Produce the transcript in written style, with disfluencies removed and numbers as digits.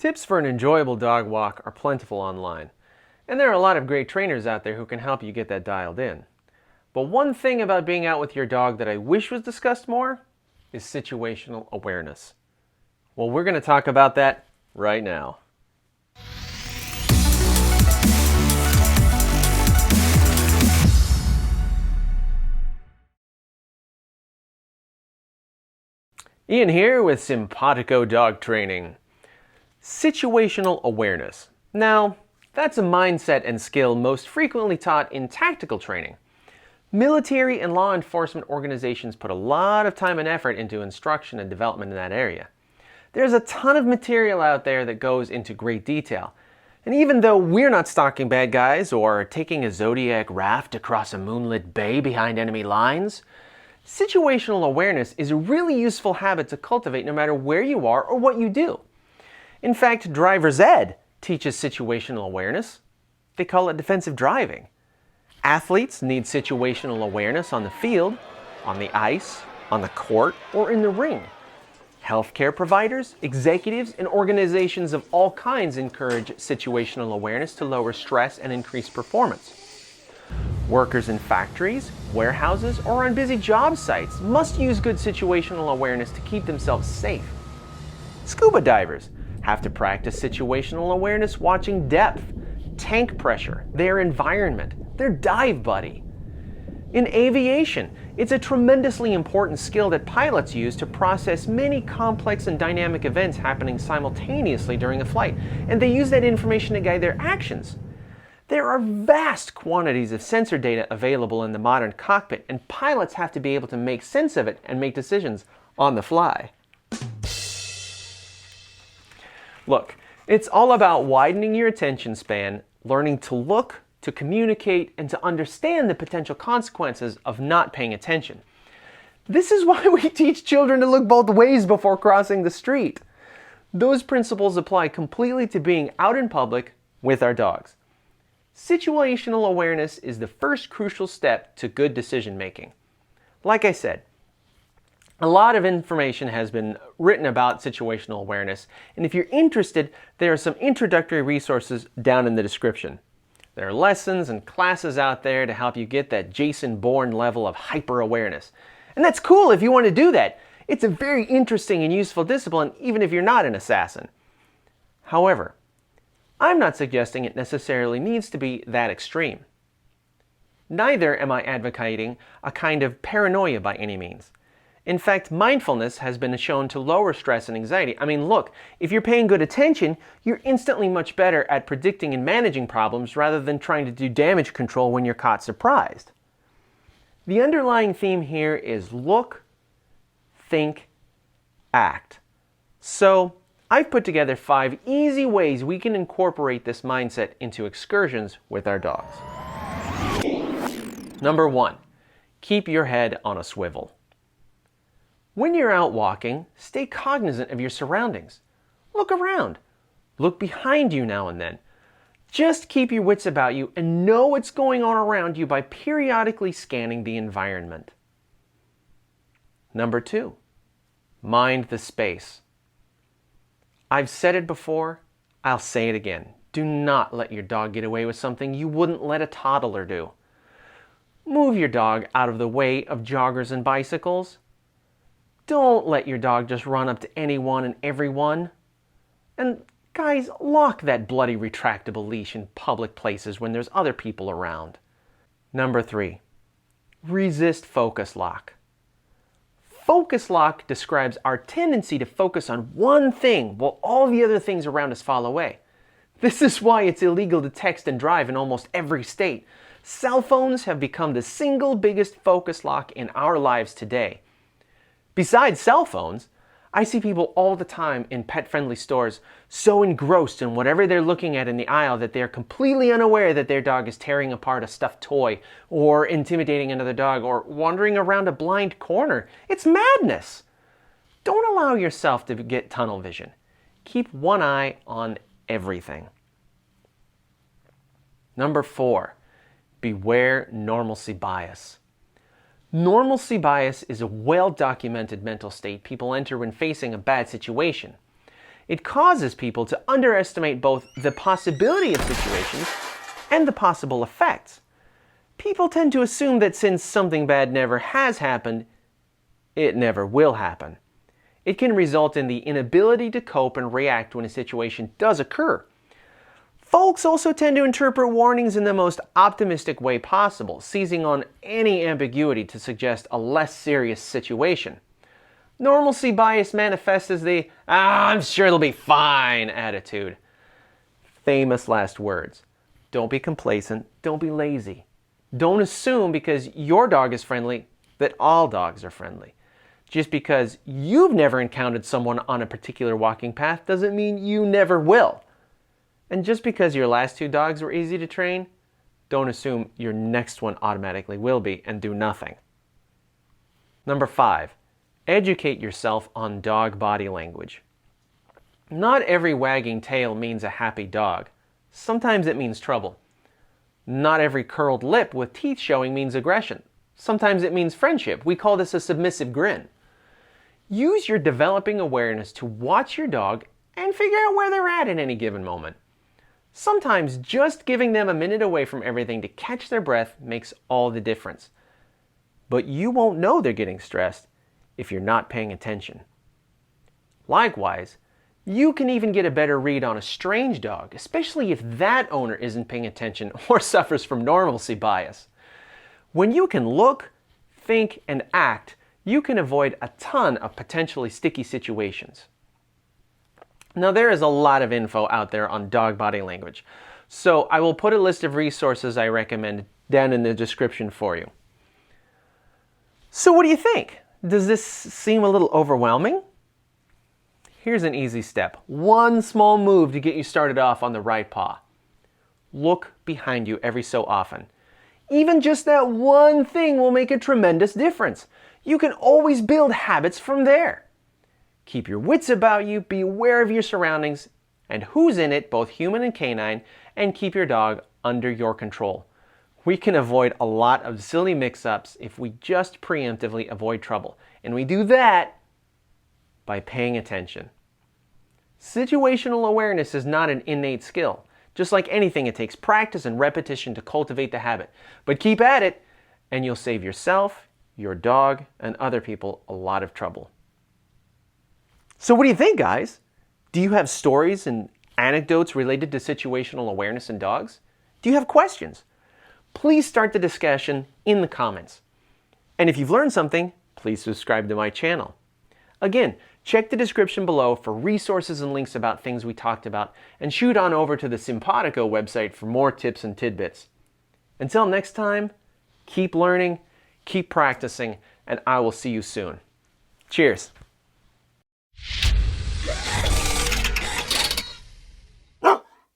Tips for an enjoyable dog walk are plentiful online, and there are a lot of great trainers out there who can help you get that dialed in. But one thing about being out with your dog that I wish was discussed more is situational awareness. Well, we're going to talk about that right now. Ian here with Simpawtico Dog Training. Situational awareness. Now, that's a mindset and skill most frequently taught in tactical training. Military and law enforcement organizations put a lot of time and effort into instruction and development in that area. There's a ton of material out there that goes into great detail. And even though we're not stalking bad guys or taking a Zodiac raft across a moonlit bay behind enemy lines, situational awareness is a really useful habit to cultivate no matter where you are or what you do. In fact, driver's ed teaches situational awareness. They call it defensive driving. Athletes need situational awareness on the field, on the ice, on the court, or in the ring. Healthcare providers, executives, and organizations of all kinds encourage situational awareness to lower stress and increase performance. Workers in factories, warehouses, or on busy job sites must use good situational awareness to keep themselves safe. Scuba divers have to practice situational awareness watching depth, tank pressure, their environment, their dive buddy. In aviation, it's a tremendously important skill that pilots use to process many complex and dynamic events happening simultaneously during a flight, and they use that information to guide their actions. There are vast quantities of sensor data available in the modern cockpit, and pilots have to be able to make sense of it and make decisions on the fly. Look, it's all about widening your attention span, learning to look, to communicate, and to understand the potential consequences of not paying attention. This is why we teach children to look both ways before crossing the street. Those principles apply completely to being out in public with our dogs. Situational awareness is the first crucial step to good decision making. Like I said, a lot of information has been written about situational awareness, and if you're interested, there are some introductory resources down in the description. There are lessons and classes out there to help you get that Jason Bourne level of hyper-awareness. And that's cool if you want to do that. It's a very interesting and useful discipline, even if you're not an assassin. However, I'm not suggesting it necessarily needs to be that extreme. Neither am I advocating a kind of paranoia by any means. In fact, mindfulness has been shown to lower stress and anxiety. I mean, look, if you're paying good attention, you're instantly much better at predicting and managing problems rather than trying to do damage control when you're caught surprised. The underlying theme here is look, think, act. So, I've put together 5 easy ways we can incorporate this mindset into excursions with our dogs. Number 1, keep your head on a swivel. When you're out walking, stay cognizant of your surroundings. Look around. Look behind you now and then. Just keep your wits about you and know what's going on around you by periodically scanning the environment. Number 2, mind the space. I've said it before, I'll say it again. Do not let your dog get away with something you wouldn't let a toddler do. Move your dog out of the way of joggers and bicycles. Don't let your dog just run up to anyone and everyone. And guys, lock that bloody retractable leash in public places when there's other people around. Number 3, resist focus lock. Focus lock describes our tendency to focus on one thing while all the other things around us fall away. This is why it's illegal to text and drive in almost every state. Cell phones have become the single biggest focus lock in our lives today. Besides cell phones, I see people all the time in pet-friendly stores so engrossed in whatever they're looking at in the aisle that they're completely unaware that their dog is tearing apart a stuffed toy or intimidating another dog or wandering around a blind corner. It's madness! Don't allow yourself to get tunnel vision. Keep one eye on everything. Number 4, beware normalcy bias. Normalcy bias is a well-documented mental state people enter when facing a bad situation. It causes people to underestimate both the possibility of situations and the possible effects. People tend to assume that since something bad never has happened, it never will happen. It can result in the inability to cope and react when a situation does occur. Folks also tend to interpret warnings in the most optimistic way possible, seizing on any ambiguity to suggest a less serious situation. Normalcy bias manifests as the, I'm sure it'll be fine attitude. Famous last words. Don't be complacent, don't be lazy. Don't assume because your dog is friendly that all dogs are friendly. Just because you've never encountered someone on a particular walking path doesn't mean you never will. And just because your last 2 dogs were easy to train, don't assume your next one automatically will be and do nothing. Number 5, educate yourself on dog body language. Not every wagging tail means a happy dog. Sometimes it means trouble. Not every curled lip with teeth showing means aggression. Sometimes it means friendship. We call this a submissive grin. Use your developing awareness to watch your dog and figure out where they're at any given moment. Sometimes just giving them a minute away from everything to catch their breath makes all the difference. But you won't know they're getting stressed if you're not paying attention. Likewise, you can even get a better read on a strange dog, especially if that owner isn't paying attention or suffers from normalcy bias. When you can look, think, and act, you can avoid a ton of potentially sticky situations. Now, there is a lot of info out there on dog body language, so I will put a list of resources I recommend down in the description for you. So what do you think? Does this seem a little overwhelming? Here's an easy step. One small move to get you started off on the right paw. Look behind you every so often. Even just that one thing will make a tremendous difference. You can always build habits from there. Keep your wits about you, be aware of your surroundings and who's in it, both human and canine, and keep your dog under your control. We can avoid a lot of silly mix-ups if we just preemptively avoid trouble. And we do that by paying attention. Situational awareness is not an innate skill. Just like anything, it takes practice and repetition to cultivate the habit. But keep at it, and you'll save yourself, your dog, and other people a lot of trouble. So what do you think, guys? Do you have stories and anecdotes related to situational awareness in dogs? Do you have questions? Please start the discussion in the comments. And if you've learned something, please subscribe to my channel. Again, check the description below for resources and links about things we talked about, and shoot on over to the Simpawtico website for more tips and tidbits. Until next time, keep learning, keep practicing, and I will see you soon. Cheers.